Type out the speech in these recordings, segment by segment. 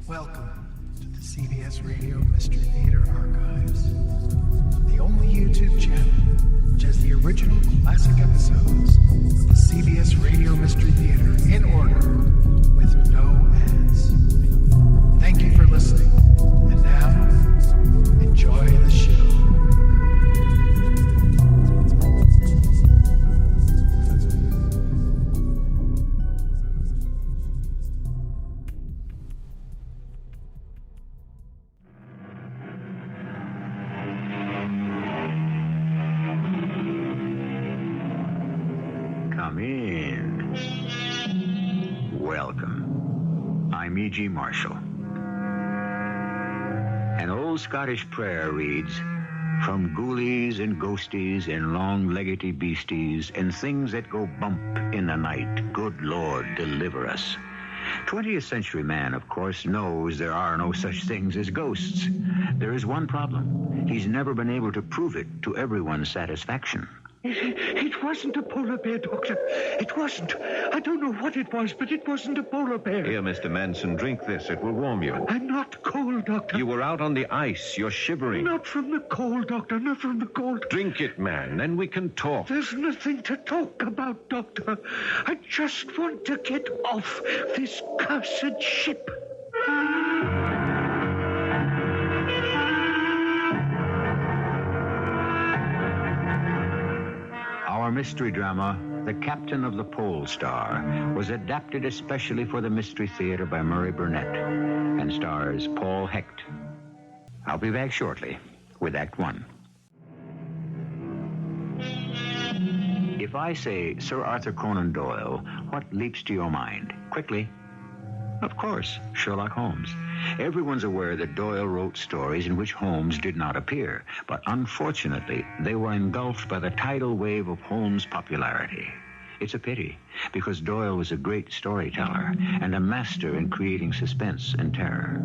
Welcome to the CBS Radio Mystery Theater Archives, the only YouTube channel which has the original classic episodes of the CBS Radio Mystery Theater in order with no ads. Thank you for listening, and now, enjoy the show. Come in. Welcome. I'm E.G. Marshall. An old Scottish prayer reads, "From ghoulies and ghosties and long-leggedy beasties and things that go bump in the night, good Lord, deliver us." 20th century man, of course, knows there are no such things as ghosts. There is one problem. He's never been able to prove it to everyone's satisfaction. It wasn't a polar bear, Doctor. It wasn't. I don't know what it was, but it wasn't a polar bear. Here, Mr. Manson, drink this. It will warm you. I'm not cold, Doctor. You were out on the ice. You're shivering. Not from the cold, Doctor. Not from the cold. Drink it, man. Then we can talk. There's nothing to talk about, Doctor. I just want to get off this cursed ship. Our mystery drama, The Captain of the POLESTAR, was adapted especially for the Mystery Theater by Burnett and stars Paul Hecht. I'll be back shortly with Act One. If I say Sir Arthur Conan Doyle, what leaps to your mind? Quickly. Of course, Sherlock Holmes. Everyone's aware that Doyle wrote stories in which Holmes did not appear, but unfortunately, they were engulfed by the tidal wave of Holmes' popularity. It's a pity, because Doyle was a great storyteller and a master in creating suspense and terror.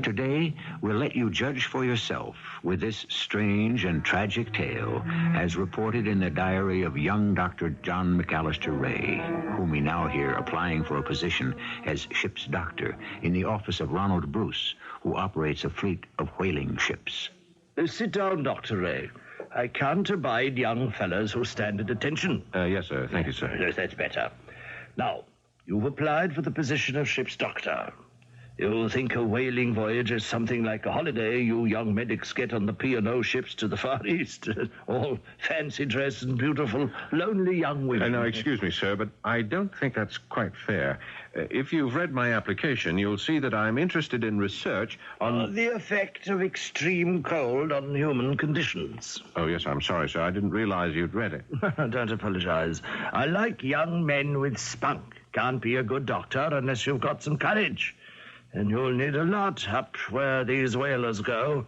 Today, we'll let you judge for yourself with this strange and tragic tale as reported in the diary of young Dr. John McAllister Ray, whom we now hear applying for a position as ship's doctor in the office of Ronald Bruce, who operates a fleet of whaling ships. Sit down, Dr. Ray. I can't abide young fellows who stand at attention. Yes, sir. Thank you, sir. Yes, that's better. Now, you've applied for the position of ship's doctor. You think a whaling voyage is something like a holiday you young medics get on the P&O ships to the Far East. All fancy dress and beautiful, lonely young women. No, excuse me, sir, but I don't think that's quite fair. If you've read my application, you'll see that I'm interested in research on... the effect of extreme cold on human conditions. Oh, yes, I'm sorry, sir. I didn't realize you'd read it. Don't apologize. I like young men with spunk. Can't be a good doctor unless you've got some courage. And you'll need a lot up where these whalers go.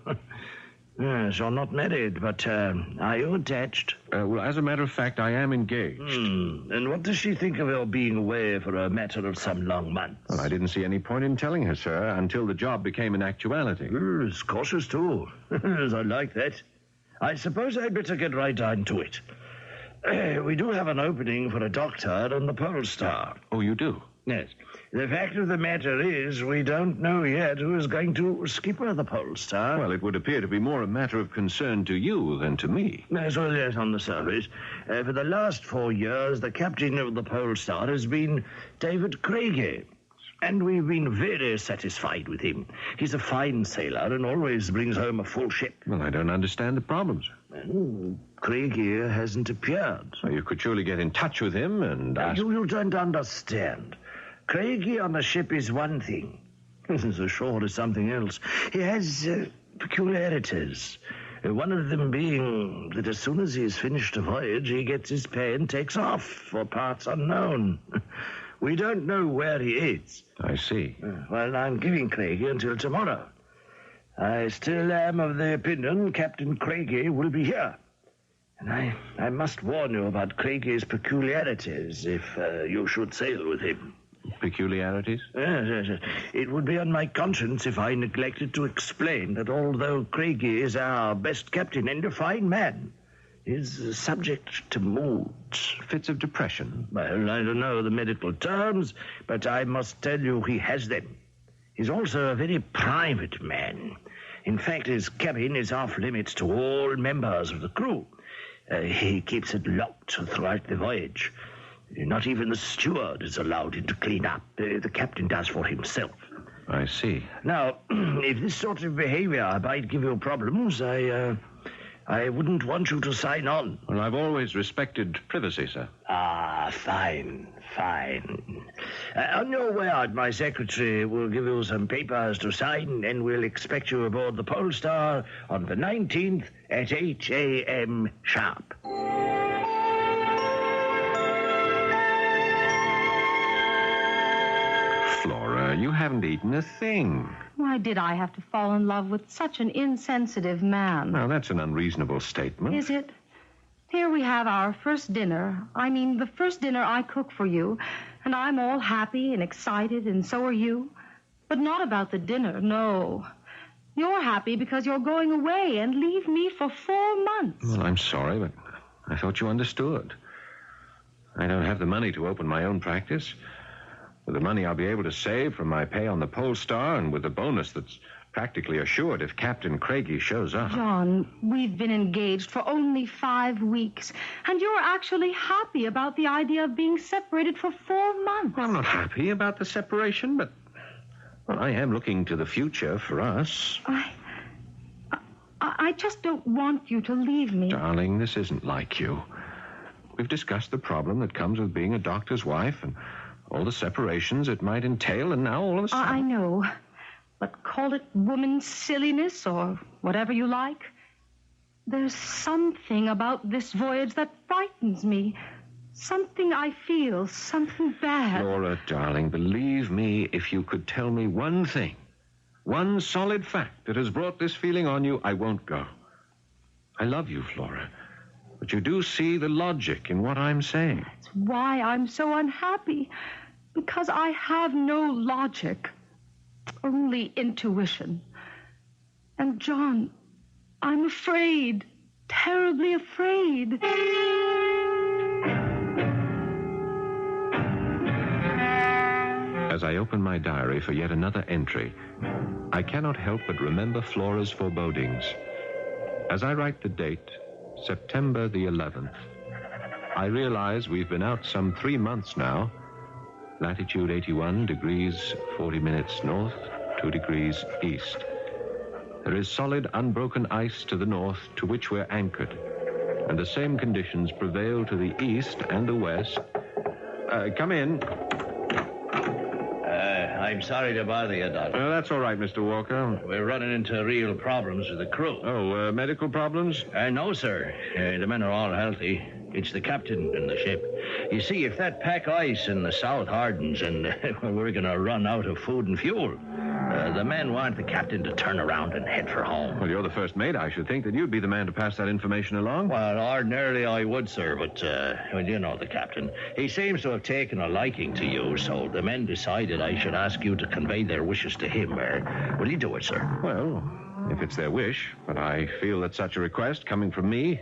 Yes, you're not married, but are you attached? Well, as a matter of fact, I am engaged. And what does she think of your being away for a matter of some long months? Well, I didn't see any point in telling her, sir, until the job became an actuality. It's cautious, too. Yes, I like that. I suppose I'd better get right down to it. We do have an opening for a doctor on the POLESTAR. Oh, you do? Yes. The fact of the matter is, we don't know yet who is going to skipper the POLESTAR. Well, it would appear to be more a matter of concern to you than to me. Yes, well, yes, on the surface. For the last 4 years, the captain of the POLESTAR has been David Craigie. And we've been very satisfied with him. He's a fine sailor and always brings home a full ship. Well, I don't understand the problems. Well, Craigie hasn't appeared. Well, you could surely get in touch with him and ask... You don't understand. Craigie on a ship is one thing. Ashore is something else. He has peculiarities. One of them being that as soon as he's finished a voyage, he gets his pay and takes off for parts unknown. We don't know where he is. I see. Well, I'm giving Craigie until tomorrow. I still am of the opinion Captain Craigie will be here. And I must warn you about Craigie's peculiarities if you should sail with him. Peculiarities? Yes. It would be on my conscience if I neglected to explain that although Craigie is our best captain and a fine man, is subject to moods. Fits of depression? Well, I don't know the medical terms, but I must tell you he has them. He's also a very private man. In fact, his cabin is off limits to all members of the crew. He keeps it locked throughout the voyage. Not even the steward is allowed in to clean up. The captain does for himself. I see. Now, if this sort of behavior might give you problems, I wouldn't want you to sign on. Well, I've always respected privacy, sir. Ah, fine. On your word, my secretary will give you some papers to sign, and we'll expect you aboard the POLESTAR on the 19th at 8 a.m. sharp. Flora, you haven't eaten a thing. Why did I have to fall in love with such an insensitive man? Now, that's an unreasonable statement. Is it? Here we have our first dinner. I mean, the first dinner I cook for you. And I'm all happy and excited, and so are you. But not about the dinner, no. You're happy because you're going away and leave me for 4 months. Well, I'm sorry, but I thought you understood. I don't have the money to open my own practice. With the money I'll be able to save from my pay on the POLESTAR, and with the bonus that's practically assured if Captain Craigie shows up. John, we've been engaged for only 5 weeks, and you're actually happy about the idea of being separated for 4 months. Well, I'm not happy about the separation, but I am looking to the future for us. I just don't want you to leave me. Darling, this isn't like you. We've discussed the problem that comes with being a doctor's wife and all the separations it might entail, and now all of a sudden... I know. But call it woman's silliness or whatever you like. There's something about this voyage that frightens me. Something I feel, something bad. Flora, darling, believe me, if you could tell me one thing, one solid fact that has brought this feeling on you, I won't go. I love you, Flora, but you do see the logic in what I'm saying. That's why I'm so unhappy. Because I have no logic. Only intuition. And, John, I'm afraid. Terribly afraid. As I open my diary for yet another entry, I cannot help but remember Flora's forebodings. As I write the date, September the 11th, I realize we've been out some 3 months now. Latitude 81 degrees 40 minutes north, 2 degrees east. There is solid, unbroken ice to the north to which we're anchored, and the same conditions prevail to the east and the west. Come in. I'm sorry to bother you, Doctor. That's all right, Mr. Walker. We're running into real problems with the crew. Oh, medical problems? No, sir. The men are all healthy. It's the captain and the ship. You see, if that pack ice in the south hardens and we're going to run out of food and fuel, the men want the captain to turn around and head for home. Well, you're the first mate. I should think that you'd be the man to pass that information along. Well, ordinarily I would, sir, but, well, you know the captain. He seems to have taken a liking to you, so the men decided I should ask you to convey their wishes to him. Will you do it, sir? Well, if it's their wish, but I feel that such a request coming from me,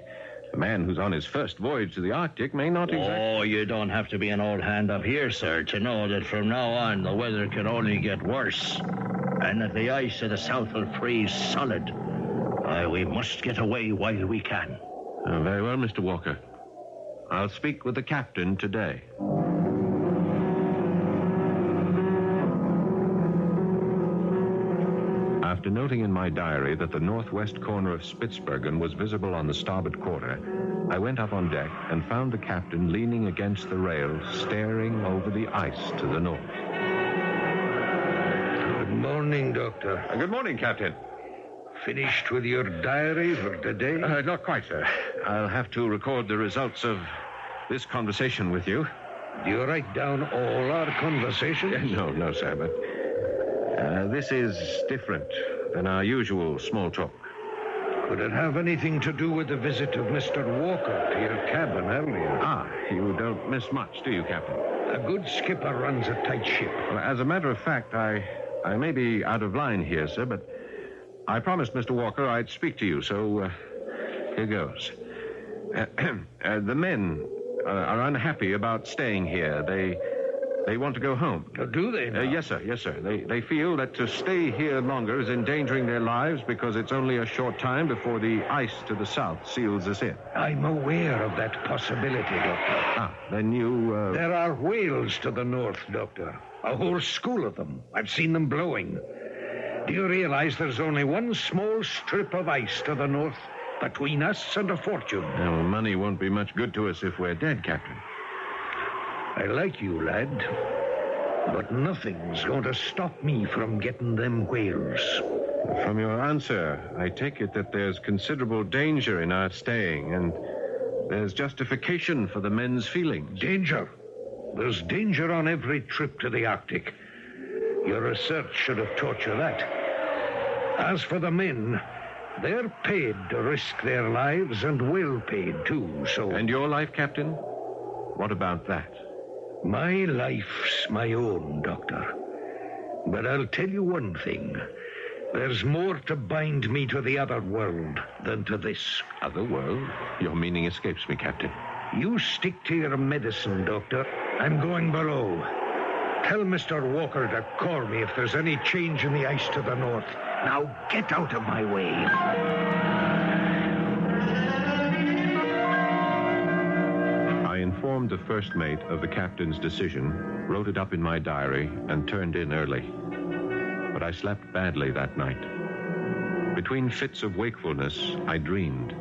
the man who's on his first voyage to the Arctic, may not exactly... Oh, you don't have to be an old hand up here, sir, to know that from now on the weather can only get worse, and that the ice to the south will freeze solid. We must get away while we can. Very well, Mr. Walker. I'll speak with the captain today. After noting in my diary that the northwest corner of Spitzbergen was visible on the starboard quarter, I went up on deck and found the captain leaning against the rail, staring over the ice to the north. Good morning, Doctor. Good morning, Captain. Finished with your diary for the day? Not quite, sir. I'll have to record the results of this conversation with you. Do you write down all our conversations? No, sir, but this is different than our usual small talk. Could it have anything to do with the visit of Mr. Walker to your cabin earlier? You don't miss much, do you, Captain? A good skipper runs a tight ship. Well, as a matter of fact, I may be out of line here, sir, but I promised Mr. Walker I'd speak to you, so here goes. The men are unhappy about staying here. They want to go home. Do they now? Yes, sir. Yes, sir. They feel that to stay here longer is endangering their lives because it's only a short time before the ice to the south seals us in. I'm aware of that possibility, Doctor. Then you, There are whales to the north, Doctor. A whole school of them. I've seen them blowing. Do you realize there's only one small strip of ice to the north between us and a fortune? Well, money won't be much good to us if we're dead, Captain. I like you, lad. But nothing's going to stop me from getting them whales. From your answer, I take it that there's considerable danger in our staying, and there's justification for the men's feelings. Danger? There's danger on every trip to the Arctic. Your research should have taught you that. As for the men, they're paid to risk their lives, and well paid, too, so... And your life, Captain? What about that? My life's my own, Doctor. But I'll tell you one thing. There's more to bind me to the other world than to this. Other world? Your meaning escapes me, Captain. You stick to your medicine, Doctor. I'm going below. Tell Mr. Walker to call me if there's any change in the ice to the north. Now get out of my way. I informed the first mate of the captain's decision, wrote it up in my diary, and turned in early. But I slept badly that night. Between fits of wakefulness, I dreamed.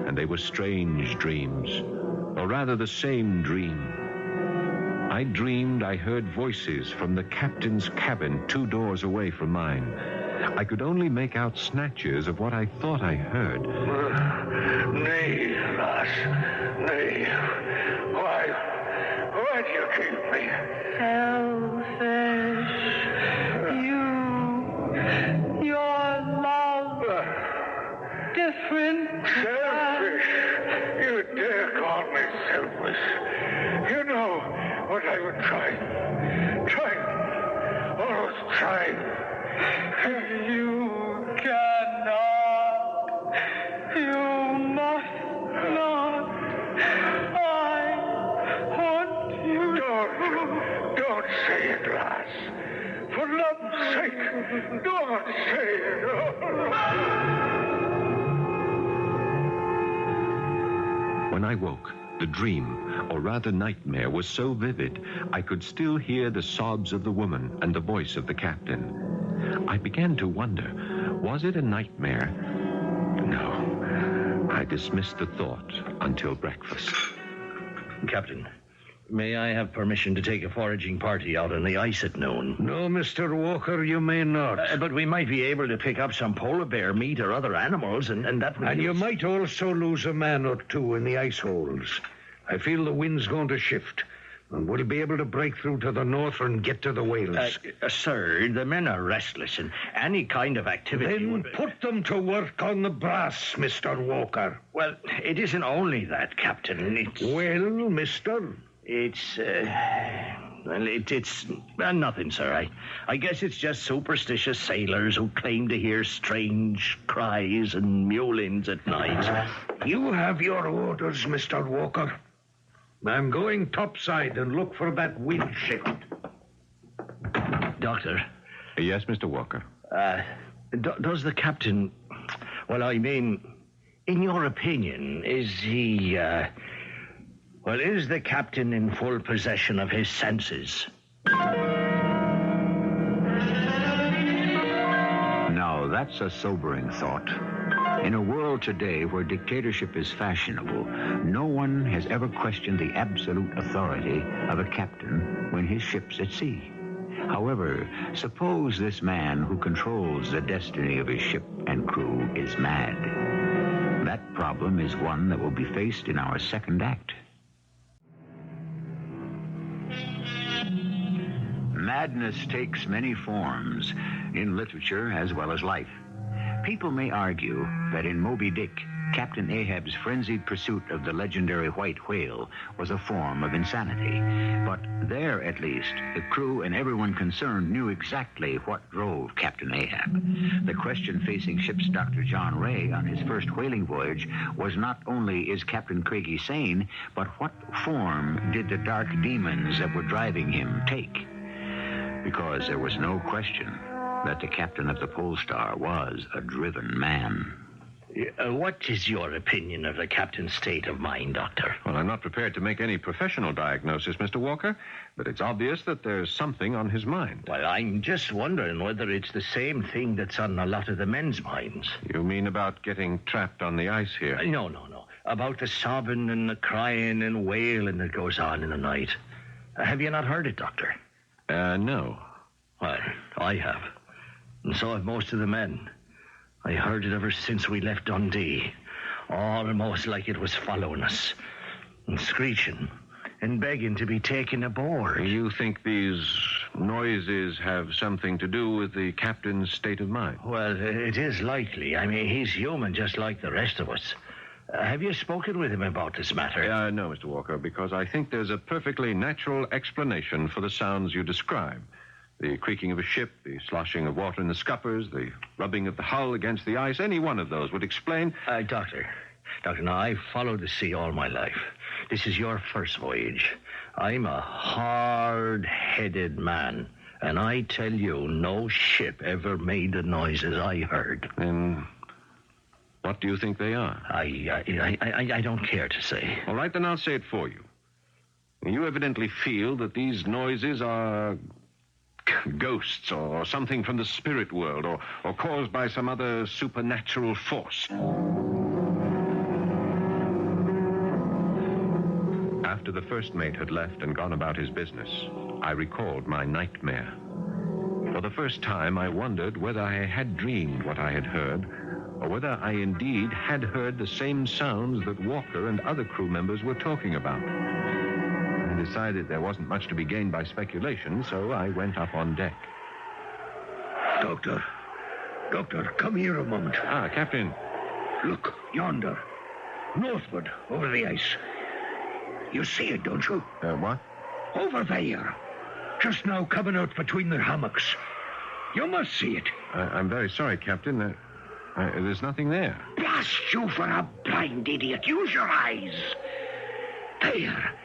And they were strange dreams, or rather the same dream. I dreamed I heard voices from the captain's cabin 2 doors away from mine. I could only make out snatches of what I thought I heard. Nay, lass. Nay. Why do you keep me? Selfish. Your love. Different. Selfish? You dare call me selfish? You know what I would try. Always trying. You cannot. You must not. I want you. Don't say it, lass. For love's sake, don't say it. When I woke, the dream, or rather nightmare, was so vivid, I could still hear the sobs of the woman and the voice of the captain. I began to wonder, was it a nightmare? No. I dismissed the thought until breakfast. Captain, may I have permission to take a foraging party out on the ice at noon? No, Mr. Walker, you may not. But we might be able to pick up some polar bear meat or other animals, and that would... And you might also lose a man or two in the ice holes. I feel the wind's going to shift, and we'll be able to break through to the north and get to the whales. Sir, the men are restless, and any kind of activity Then would... put them to work on the brass, Mr. Walker. Well, it isn't only that, Captain. It's... Well, mister? It's nothing, sir. I guess it's just superstitious sailors who claim to hear strange cries and meowlings at night. You have your orders, Mr. Walker. I'm going topside and look for that wind shift. Doctor? Yes, Mr. Walker? Does the captain... Well, I mean, in your opinion, is he... is the captain in full possession of his senses? Now, that's a sobering thought. In a world today where dictatorship is fashionable, no one has ever questioned the absolute authority of a captain when his ship's at sea. However, suppose this man who controls the destiny of his ship and crew is mad. That problem is one that will be faced in our second act. Madness takes many forms, in literature as well as life. People may argue that in Moby Dick, Captain Captain Ahab's frenzied pursuit of the legendary white whale was a form of insanity. But there, at least, the crew and everyone concerned knew exactly what drove Captain Ahab. The question facing ship's Dr. John Ray on his first whaling voyage was not only, is Captain Craigie sane, but what form did the dark demons that were driving him take? Because there was no question that the captain of the POLESTAR was a driven man. What is your opinion of the captain's state of mind, Doctor? Well, I'm not prepared to make any professional diagnosis, Mr. Walker, but it's obvious that there's something on his mind. Well, I'm just wondering whether it's the same thing that's on a lot of the men's minds. You mean about getting trapped on the ice here? No. About the sobbing and the crying and wailing that goes on in the night. Have you not heard it, Doctor? No. Well, I have. And so have most of the men. I heard it ever since we left Dundee. Almost like it was following us. And screeching and begging to be taken aboard. You think these noises have something to do with the captain's state of mind? Well, it is likely. I mean, he's human just like the rest of us. Have you spoken with him about this matter? No, Mr. Walker, because I think there's a perfectly natural explanation for the sounds you describe. The creaking of a ship, the sloshing of water in the scuppers, the rubbing of the hull against the ice, any one of those would explain... Doctor, now, I've followed the sea all my life. This is your first voyage. I'm a hard-headed man, and I tell you, no ship ever made the noises I heard. Then what do you think they are? I don't care to say. All right, then I'll say it for you. You evidently feel that these noises are... ghosts or something from the spirit world or caused by some other supernatural force. After the first mate had left and gone about his business, I recalled my nightmare. For the first time, I wondered whether I had dreamed what I had heard or whether I indeed had heard the same sounds that Walker and other crew members were talking about. I decided there wasn't much to be gained by speculation, so I went up on deck. Doctor, come here a moment. Captain. Look, yonder. Northward, over the ice. You see it, don't you? What? Over there. Just now coming out between their hammocks. You must see it. I'm very sorry, Captain. There's nothing there. Blast you for a blind idiot. Use your eyes. There.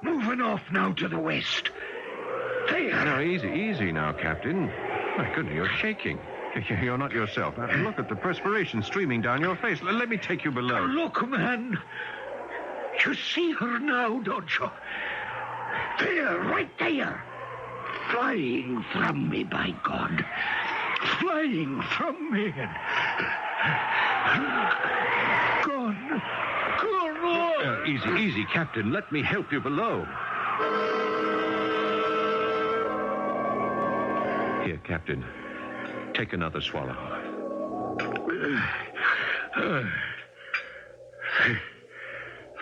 Moving off now to the west. There. No, easy now, Captain. My goodness, you're shaking. You're not yourself. Look at the perspiration streaming down your face. Let me take you below. Look, man. You see her now, don't you? There, right there. Flying from me, by God. Flying from me. Gone. Easy, Captain. Let me help you below. Here, Captain. Take another swallow.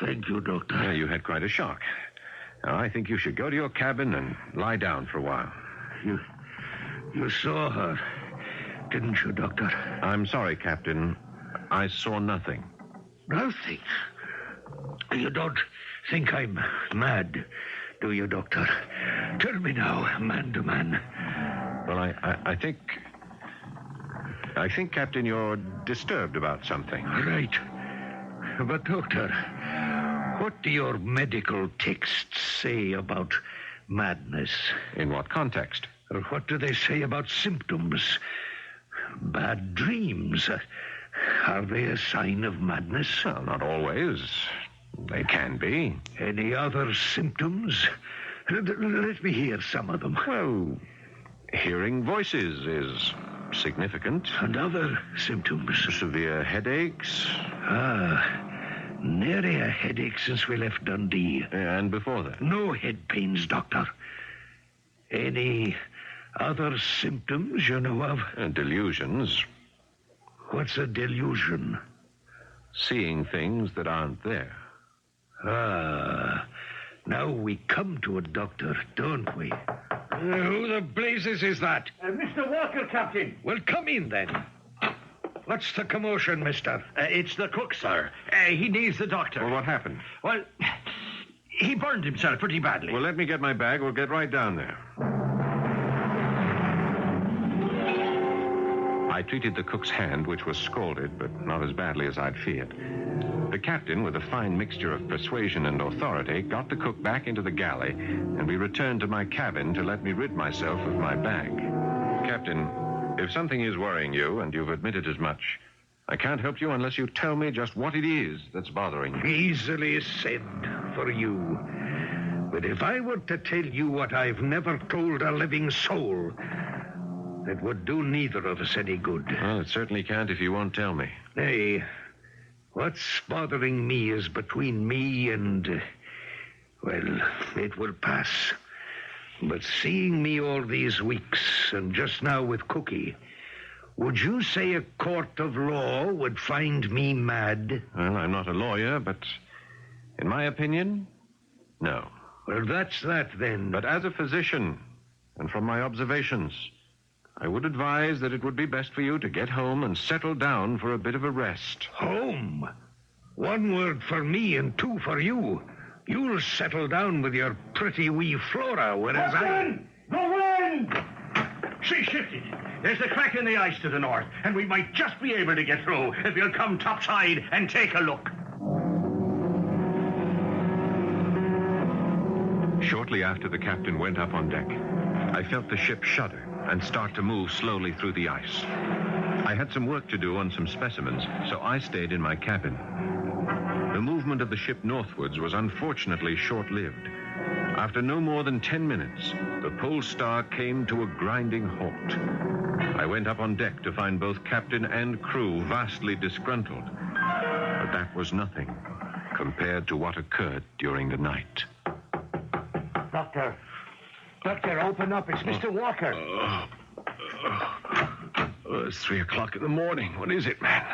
Thank you, Doctor. You had quite a shock. Now, I think you should go to your cabin and lie down for a while. You saw her, didn't you, Doctor? I'm sorry, Captain. I saw nothing. Nothing? You don't think I'm mad, do you, Doctor? Tell me now, man to man. Well, I think, Captain, you're disturbed about something. Right. But, Doctor, what do your medical texts say about madness? In what context? Or what do they say about symptoms? Bad dreams. Are they a sign of madness? Well, not always. They can be. Any other symptoms? Let me hear some of them. Well, hearing voices is significant. And other symptoms? Severe headaches. Nary a headache since we left Dundee. And before that? No head pains, Doctor. Any other symptoms you know of? Delusions. What's a delusion? Seeing things that aren't there. Now we come to it, Doctor, don't we? Who the blazes is that? Mr. Walker, Captain. Well, come in, then. What's the commotion, mister? It's the cook, sir. He needs the doctor. Well, what happened? Well, he burned himself pretty badly. Well, let me get my bag. We'll get right down there. I treated the cook's hand, which was scalded, but not as badly as I'd feared. The captain, with a fine mixture of persuasion and authority, got the cook back into the galley, and we returned to my cabin to let me rid myself of my bag. Captain, if something is worrying you, and you've admitted as much, I can't help you unless you tell me just what it is that's bothering you. Easily said for you. But if I were to tell you what I've never told a living soul, it would do neither of us any good. Well, it certainly can't if you won't tell me. Nay, what's bothering me is between me and... well, it will pass. But seeing me all these weeks, and just now with Cookie, would you say a court of law would find me mad? Well, I'm not a lawyer, but in my opinion, no. Well, that's that then. But as a physician, and from my observations, I would advise that it would be best for you to get home and settle down for a bit of a rest. Home? One word for me and two for you. You'll settle down with your pretty wee Flora, whereas The wind! She shifted. There's a crack in the ice to the north, and we might just be able to get through if you'll come topside and take a look. Shortly after the captain went up on deck, I felt the ship shudder and start to move slowly through the ice. I had some work to do on some specimens, so I stayed in my cabin. The movement of the ship northwards was unfortunately short-lived. After no more than 10 minutes, the POLESTAR came to a grinding halt. I went up on deck to find both captain and crew vastly disgruntled. But that was nothing compared to what occurred during the night. Doctor, open up. It's Mr. Walker. It's 3 o'clock in the morning. What is it, man?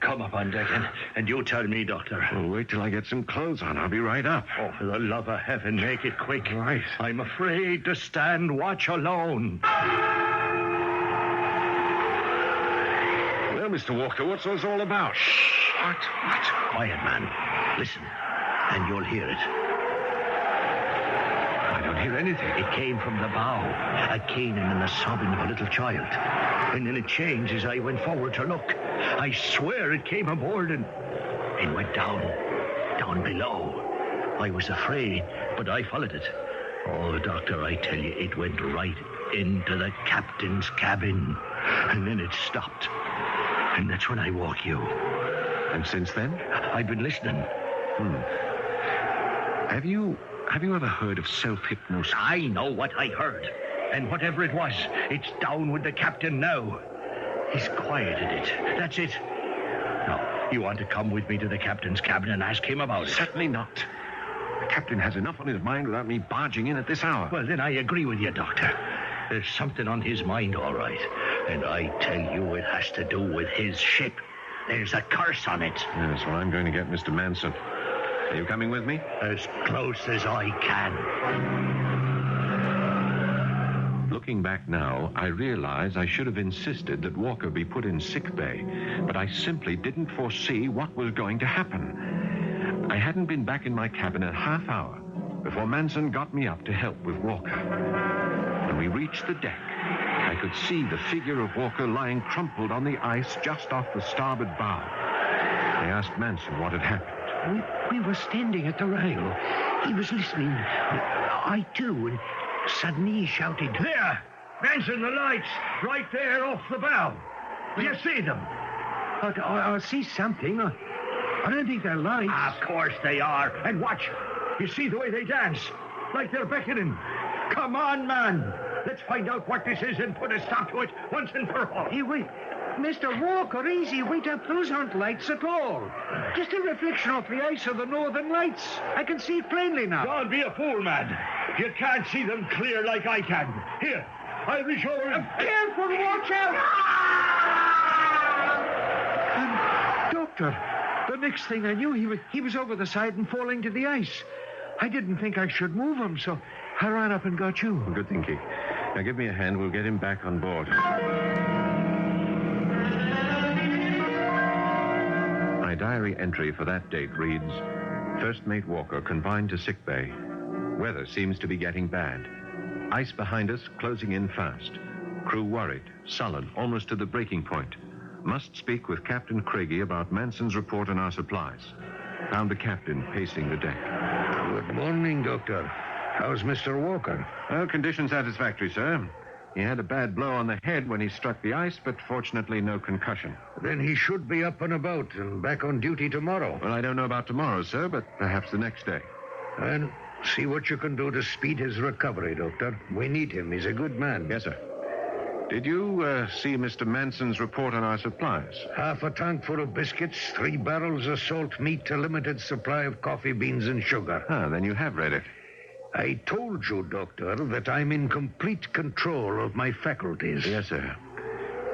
Come up on deck and you tell me, Doctor. Well, wait till I get some clothes on. I'll be right up. Oh, for the love of heaven, make it quick. Right. I'm afraid to stand watch alone. Well, Mr. Walker, what's this all about? Shh. What? Quiet, man. Listen, and you'll hear it. I don't hear anything. It came from the bow, a keening and a sobbing of a little child. And then it changed as I went forward to look. I swear it came aboard and went down below. I was afraid, but I followed it. Oh, Doctor, I tell you, it went right into the captain's cabin. And then it stopped. And that's when I woke you. And since then? I've been listening. Have you ever heard of self-hypnosis? I know what I heard. And whatever it was, it's down with the captain now. He's quieted it. That's it. Now, you want to come with me to the captain's cabin and ask him about it? Certainly not. The captain has enough on his mind without me barging in at this hour. Well, then I agree with you, Doctor. There's something on his mind, all right. And I tell you, it has to do with his ship. There's a curse on it. Yes, well, I'm going to get Mr. Benson. Are you coming with me? As close as I can. Looking back now, I realize I should have insisted that Walker be put in sick bay, but I simply didn't foresee what was going to happen. I hadn't been back in my cabin a half hour before Manson got me up to help with Walker. When we reached the deck, I could see the figure of Walker lying crumpled on the ice just off the starboard bow. I asked Manson what had happened. We were standing at the rail. He was listening. I too, and suddenly he shouted, There! Benson, the lights! Right there off the bow. Do you see them? I see something. I don't think they're lights. Of course they are. And watch. You see the way they dance? Like they're beckoning. Come on, man. Let's find out what this is and put a stop to it once and for all. Hey, wait. Mr. Walker, easy. Wait up. Those aren't lights at all. Just a reflection off the ice of the northern lights. I can see it plainly now. Don't be a fool, man. You can't see them clear like I can. Here, I'll reach over and... Careful, watch out! Doctor, the next thing I knew, he was over the side and falling to the ice. I didn't think I should move him, so I ran up and got you. Well, good thinking. Now give me a hand. We'll get him back on board. diary entry for that date reads, First Mate Walker confined to sick bay. Weather seems to be getting bad. Ice behind us closing in fast. Crew worried, sullen, almost to the breaking point. Must speak with Captain Craigie about Manson's report on our supplies. Found the captain pacing the deck. Good morning, Doctor. How's Mr. Walker? Well, condition satisfactory, sir. He had a bad blow on the head when he struck the ice, but fortunately no concussion. Then he should be up and about and back on duty tomorrow. Well, I don't know about tomorrow, sir, but perhaps the next day. And see what you can do to speed his recovery, Doctor. We need him. He's a good man. Yes, sir. Did you see Mr. Manson's report on our supplies? Half a tank full of biscuits, 3 barrels of salt meat, a limited supply of coffee beans and sugar. Ah, then you have read it. I told you, Doctor, that I'm in complete control of my faculties. Yes, sir.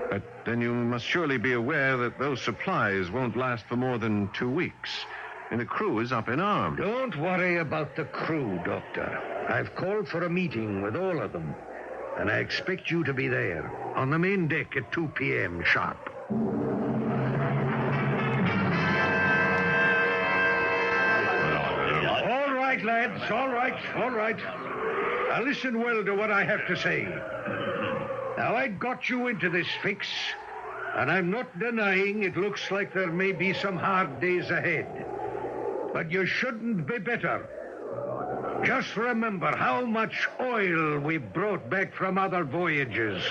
But then you must surely be aware that those supplies won't last for more than 2 weeks. And the crew is up in arms. Don't worry about the crew, Doctor. I've called for a meeting with all of them. And I expect you to be there, on the main deck at 2 p.m. sharp. All right, lads, all right. Now listen well to what I have to say. Now, I got you into this fix, and I'm not denying it looks like there may be some hard days ahead. But you shouldn't be bitter. Just remember how much oil we brought back from other voyages,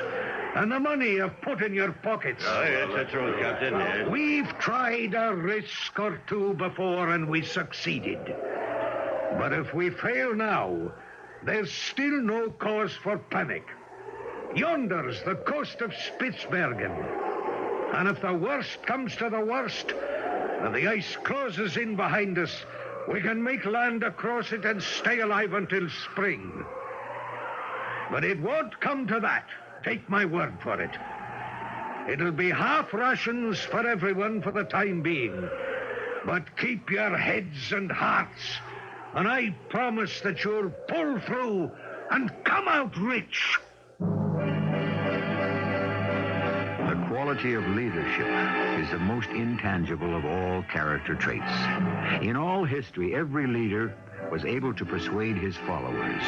and the money you've put in your pockets. Oh, yes, that's true, Captain. Yes. We've tried a risk or two before, and we succeeded. But if we fail now, there's still no cause for panic. Yonder's the coast of Spitzbergen. And if the worst comes to the worst, and the ice closes in behind us, we can make land across it and stay alive until spring. But it won't come to that. Take my word for it. It'll be half rations for everyone for the time being. But keep your heads and hearts, and I promise that you'll pull through and come out rich. The quality of leadership is the most intangible of all character traits. In all history, every leader was able to persuade his followers,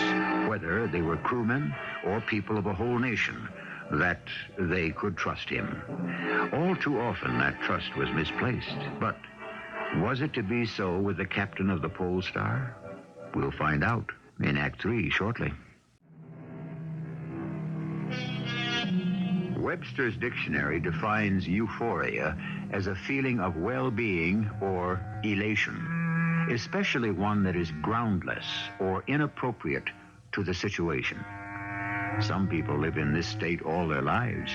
whether they were crewmen or people of a whole nation, that they could trust him. All too often, that trust was misplaced. But was it to be so with the captain of the POLESTAR? We'll find out in Act 3 shortly. Webster's dictionary defines euphoria as a feeling of well-being or elation, especially one that is groundless or inappropriate to the situation. Some people live in this state all their lives.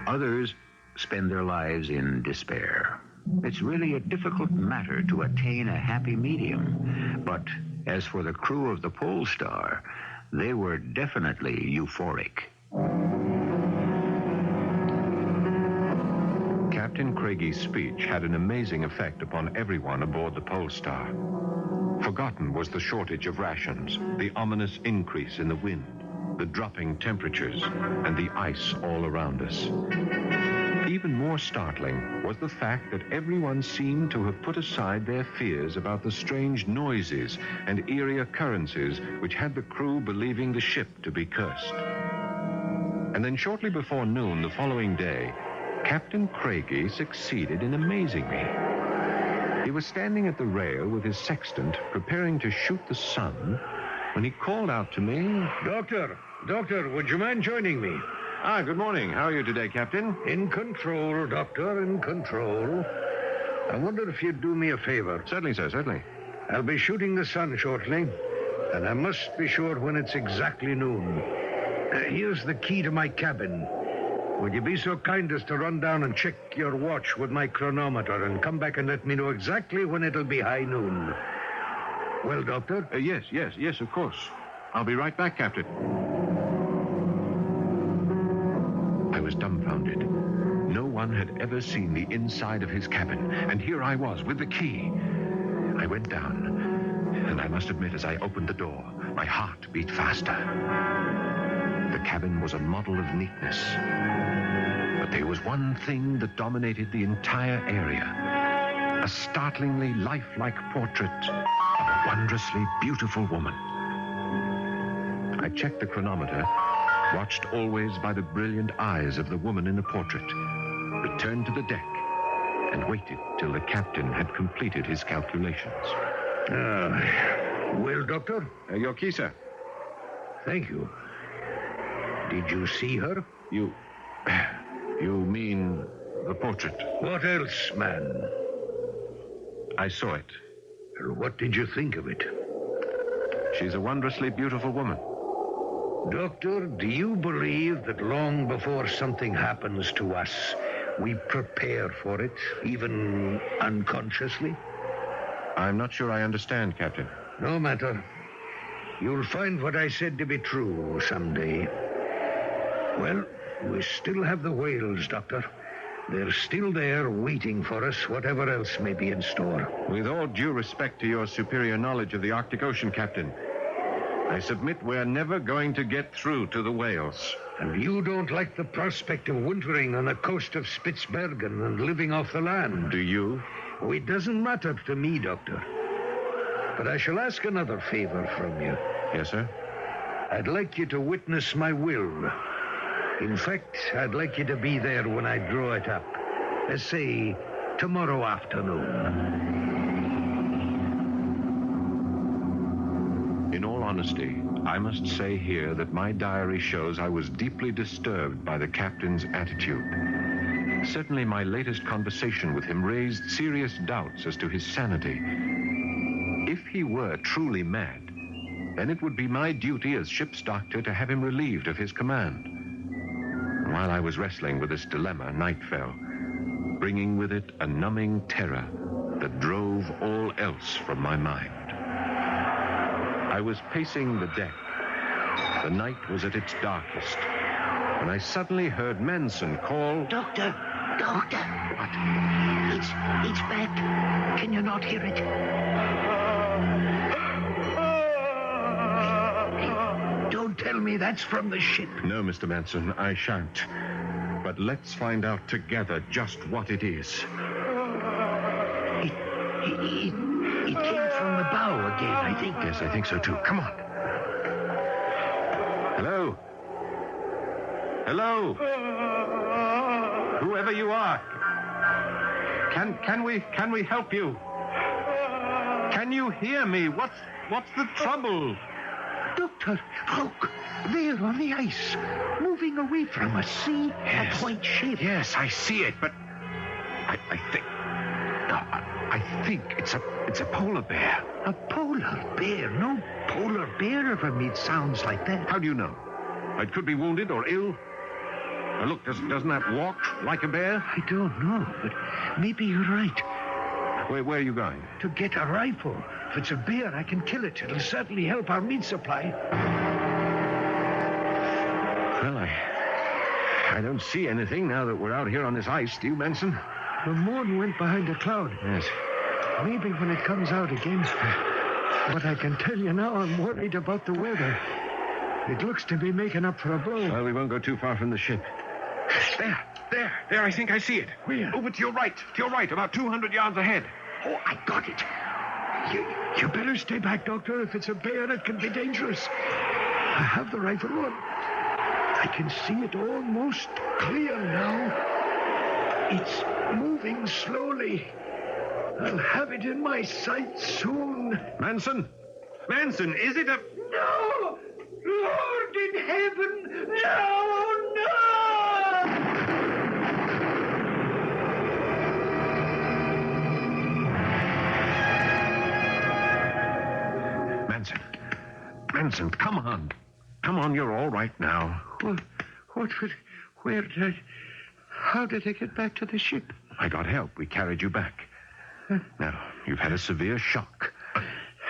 Others spend their lives in despair. It's really a difficult matter to attain a happy medium. But as for the crew of the POLESTAR, they were definitely euphoric. Captain Craigie's speech had an amazing effect upon everyone aboard the POLESTAR. Forgotten was the shortage of rations, the ominous increase in the wind, the dropping temperatures, and the ice all around us. Even more startling was the fact that everyone seemed to have put aside their fears about the strange noises and eerie occurrences which had the crew believing the ship to be cursed. And then shortly before noon the following day, Captain Craigie succeeded in amazing me. He was standing at the rail with his sextant, preparing to shoot the sun, when he called out to me, Doctor, would you mind joining me? Ah, good morning. How are you today, Captain? In control, Doctor, in control. I wonder if you'd do me a favor. Certainly, sir, certainly. I'll be shooting the sun shortly, and I must be sure when it's exactly noon. Here's the key to my cabin. Would you be so kind as to run down and check your watch with my chronometer and come back and let me know exactly when it'll be high noon? Well, Doctor? Yes, of course. I'll be right back, Captain. I was dumbfounded. No one had ever seen the inside of his cabin, and here I was with the key. I went down, and I must admit, as I opened the door, my heart beat faster. The cabin was a model of neatness. But there was one thing that dominated the entire area. a startlingly lifelike portrait of a wondrously beautiful woman. I checked the chronometer, watched always by the brilliant eyes of the woman in the portrait, returned to the deck, and waited till the captain had completed his calculations. Well, Doctor? Your key, sir. Thank you. Did you see her? You mean the portrait? What else, man? I saw it. Well, what did you think of it? She's a wondrously beautiful woman. Doctor, do you believe that long before something happens to us, we prepare for it, even unconsciously? I'm not sure I understand, Captain. No matter. You'll find what I said to be true someday. Well, we still have the whales, Doctor. They're still there waiting for us, whatever else may be in store. With all due respect to your superior knowledge of the Arctic Ocean, Captain, I submit we're never going to get through to the whales. And you don't like the prospect of wintering on the coast of Spitsbergen and living off the land? Do you? Oh, it doesn't matter to me, Doctor. But I shall ask another favor from you. Yes, sir? I'd like you to witness my will. In fact, I'd like you to be there when I draw it up. Let's say tomorrow afternoon. In all honesty, I must say here that my diary shows I was deeply disturbed by the captain's attitude. Certainly my latest conversation with him raised serious doubts as to his sanity. If he were truly mad, then it would be my duty as ship's doctor to have him relieved of his command. And while I was wrestling with this dilemma, night fell, bringing with it a numbing terror that drove all else from my mind. I was pacing the deck. The night was at its darkest, when I suddenly heard Benson call... Doctor! What? It's back. Can you not hear it? Hey, don't tell me that's from the ship. No, Mr. Benson, I shan't. But let's find out together just what it is. It came from the bow again, I think. Yes, I think so too. Come on. Hello? Hello? Whoever you are. Can we help you? Can you hear me? What's the trouble? Doctor, look. There on the ice. Moving away from us. See? Yes. A point shape. Yes, I see it, but I think it's a polar bear. A polar bear? No polar bear ever made sounds like that. How do you know? It could be wounded or ill. Now look, doesn't that walk like a bear? I don't know, but maybe you're right. Where are you going? To get a rifle. If it's a bear, I can kill it. It'll certainly help our meat supply. Well, I don't see anything now that we're out here on this ice. Do you, Benson? The moon went behind a cloud. Yes. Maybe when it comes out again. But I can tell you now, I'm worried about the weather. It looks to be making up for a blow. Well, we won't go too far from the ship. There, I think I see it. Where? Over to your right, about 200 yards ahead. Oh, I got it. You better stay back, Doctor. If it's a bear, it can be dangerous. I have the rifle on. I can see it almost clear now. It's moving slowly. I'll have it in my sights soon. Benson, is it a... No! Lord in heaven! No! Benson, come on. Come on, you're all right now. How did I get back to the ship? I got help. We carried you back. Now, you've had a severe shock.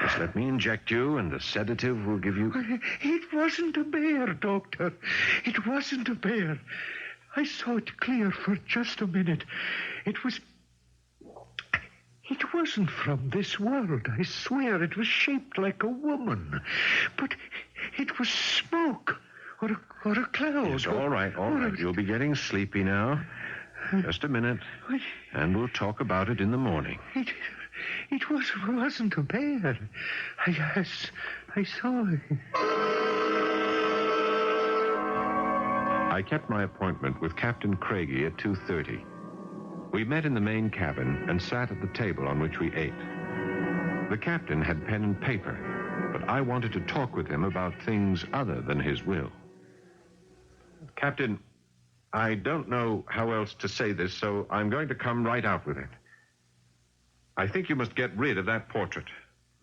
Just let me inject you, and the sedative will give you... It wasn't a bear, Doctor. It wasn't a bear. I saw it clear for just a minute. It wasn't from this world, I swear. It was shaped like a woman. But it was smoke or a cloud. Yes, all right. You'll be getting sleepy now. Just a minute, and we'll talk about it in the morning. It wasn't a bear. I saw it. I kept my appointment with Captain Craigie at 2:30. We met in the main cabin and sat at the table on which we ate. The captain had pen and paper, but I wanted to talk with him about things other than his will. Captain, I don't know how else to say this, so I'm going to come right out with it. I think you must get rid of that portrait.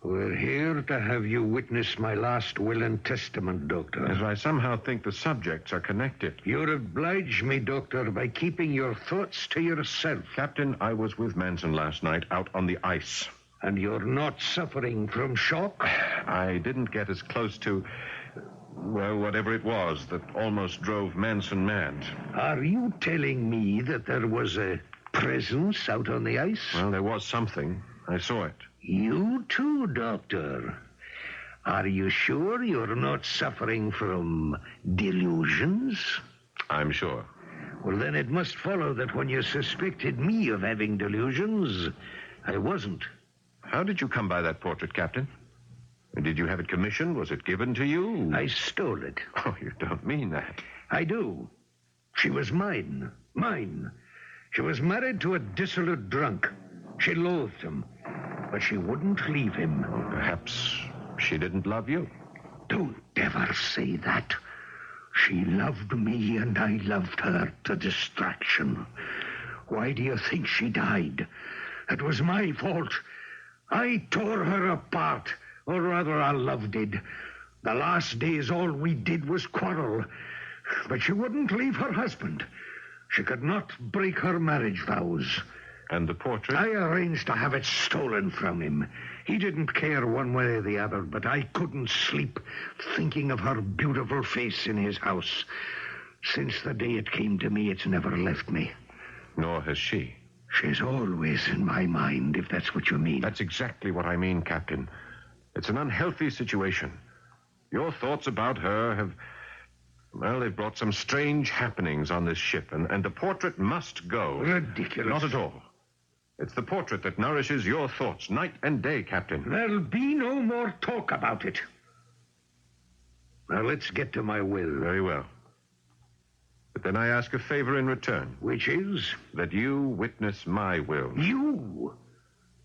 We're here to have you witness my last will and testament, Doctor. As I somehow think the subjects are connected. You'll oblige me, Doctor, by keeping your thoughts to yourself. Captain, I was with Benson last night out on the ice. And you're not suffering from shock? I didn't get as close to, well, whatever it was that almost drove Benson mad. Are you telling me that there was a presence out on the ice? Well, there was something. I saw it. You too, Doctor. Are you sure you're not suffering from delusions? I'm sure. Well, then it must follow that when you suspected me of having delusions, I wasn't. How did you come by that portrait, Captain? Did you have it commissioned? Was it given to you? I stole it. Oh, you don't mean that. I do. She was mine. Mine. She was married to a dissolute drunk. She loathed him, but she wouldn't leave him. Perhaps she didn't love you. Don't ever say that. She loved me and I loved her to distraction. Why do you think she died? It was my fault. I tore her apart, or rather our love did. The last days all we did was quarrel. But she wouldn't leave her husband. She could not break her marriage vows. And the portrait? I arranged to have it stolen from him. He didn't care one way or the other, but I couldn't sleep thinking of her beautiful face in his house. Since the day it came to me, it's never left me. Nor has she. She's always in my mind, if that's what you mean. That's exactly what I mean, Captain. It's an unhealthy situation. Your thoughts about her have... Well, they've brought some strange happenings on this ship, and the portrait must go. Ridiculous. Not at all. It's the portrait that nourishes your thoughts night and day, Captain. There'll be no more talk about it. Now, let's get to my will. Very well. But then I ask a favor in return. Which is? That you witness my will. You?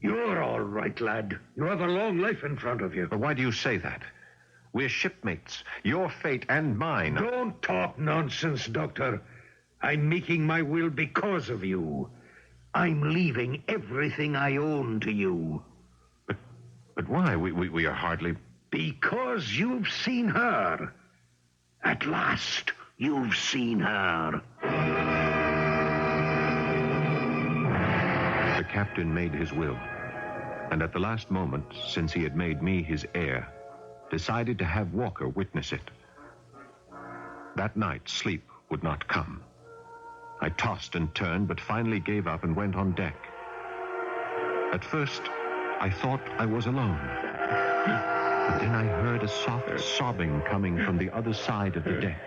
You're all right, lad. You have a long life in front of you. But why do you say that? We're shipmates. Your fate and mine. Don't talk nonsense, Doctor. I'm making my will because of you. I'm leaving everything I own to you. But why? We are hardly... Because you've seen her. At last, you've seen her. The captain made his will. And at the last moment, since he had made me his heir, decided to have Walker witness it. That night, sleep would not come. I tossed and turned, but finally gave up and went on deck. At first, I thought I was alone. But then I heard a soft sobbing coming from the other side of the deck.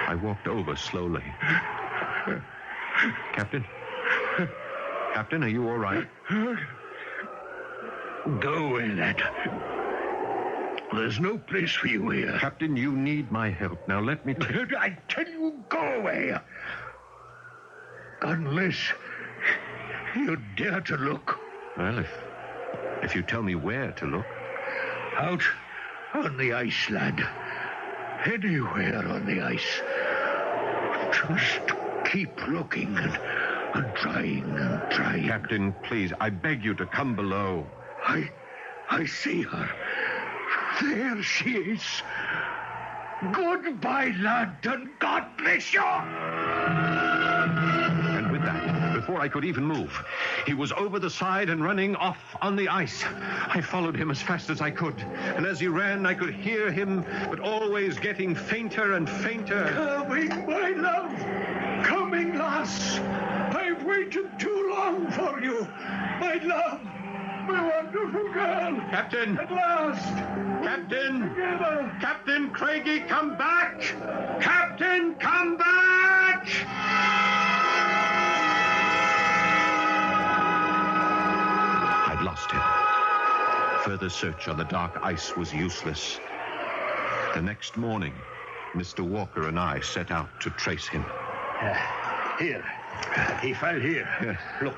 I walked over slowly. Captain? Captain, are you all right? Go away, lad. There's no place for you here. Captain, you need my help. Now let me... I tell you, go away. Unless you dare to look. Well, if you tell me where to look. Out on the ice, lad. Anywhere on the ice. Just keep looking and trying and trying. Captain, please, I beg you to come below. I see her. There she is. Goodbye, lad, and God bless you. And with that, before I could even move, he was over the side and running off on the ice. I followed him as fast as I could, and as he ran, I could hear him, but always getting fainter and fainter. Coming, my love. Coming, lass. I've waited too long for you. My love. My wonderful girl. Captain. At last. Captain. Together. Captain Craigie, come back. Captain, come back. further search on the dark ice was useless. The next morning, Mr. Walker and I set out to trace him. Here. He fell here. Look,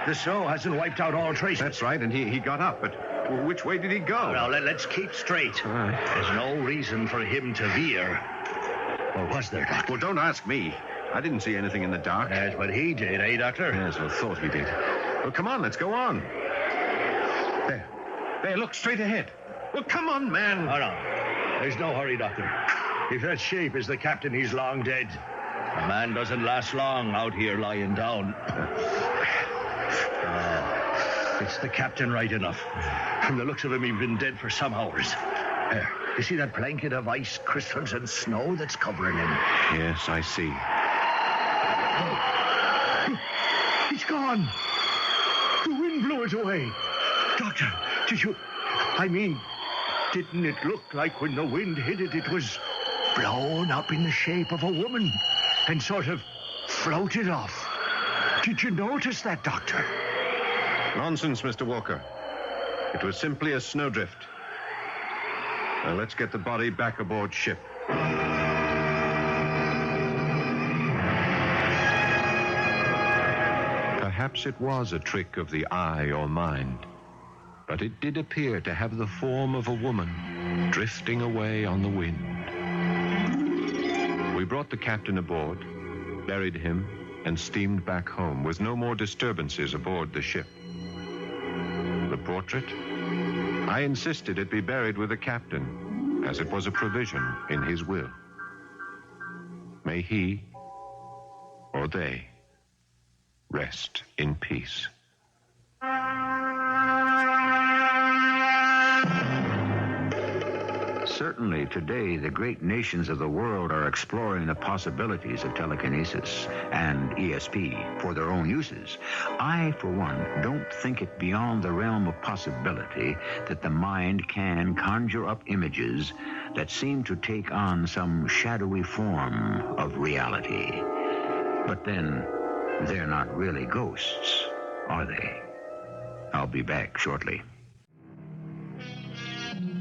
the snow hasn't wiped out all traces. That's right, and he got up, but which way did he go? Now, let's keep straight. All right. There's no reason for him to veer. Or was there, Doctor? Well, don't ask me. I didn't see anything in the dark. That's what he did, eh, Doctor? Yes, well, thought he did. Well, come on, let's go on. There, look, straight ahead. Well, come on, man. Oh, no. There's no hurry, Doctor. If that shape is the captain, he's long dead. A man doesn't last long out here lying down. It's the captain right enough. From the looks of him, he's been dead for some hours. You see that blanket of ice crystals and snow that's covering him? Yes, I see. He's gone. The wind blew it away. Doctor, didn't it look like when the wind hit it, it was blown up in the shape of a woman and sort of floated off? Did you notice that, Doctor? Nonsense, Mr. Walker. It was simply a snowdrift. Now, let's get the body back aboard ship. Perhaps it was a trick of the eye or mind, but it did appear to have the form of a woman drifting away on the wind. We brought the captain aboard, buried him, and steamed back home with no more disturbances aboard the ship. The portrait? I insisted it be buried with the captain, as it was a provision in his will. May he, or they, rest in peace. Certainly today, the great nations of the world are exploring the possibilities of telekinesis and ESP for their own uses. I, for one, don't think it beyond the realm of possibility that the mind can conjure up images that seem to take on some shadowy form of reality. But then, they're not really ghosts, are they? I'll be back shortly.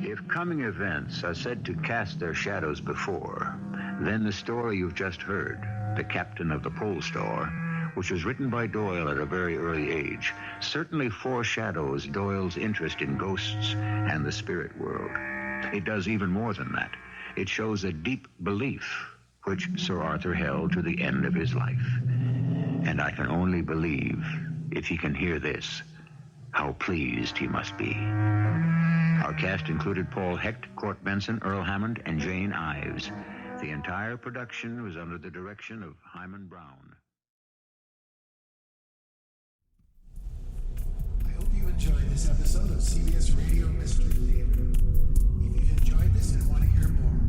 If coming events are said to cast their shadows before, then the story you've just heard, The Captain of the POLESTAR, which was written by Doyle at a very early age, certainly foreshadows Doyle's interest in ghosts and the spirit world. It does even more than that. It shows a deep belief which Sir Arthur held to the end of his life. And I can only believe, if he can hear this, how pleased he must be. Our cast included Paul Hecht, Court Benson, Earl Hammond, and Jane Ivers. The entire production was under the direction of Hyman Brown. I hope you enjoyed this episode of CBS Radio Mystery Theater. If you've enjoyed this and want to hear more,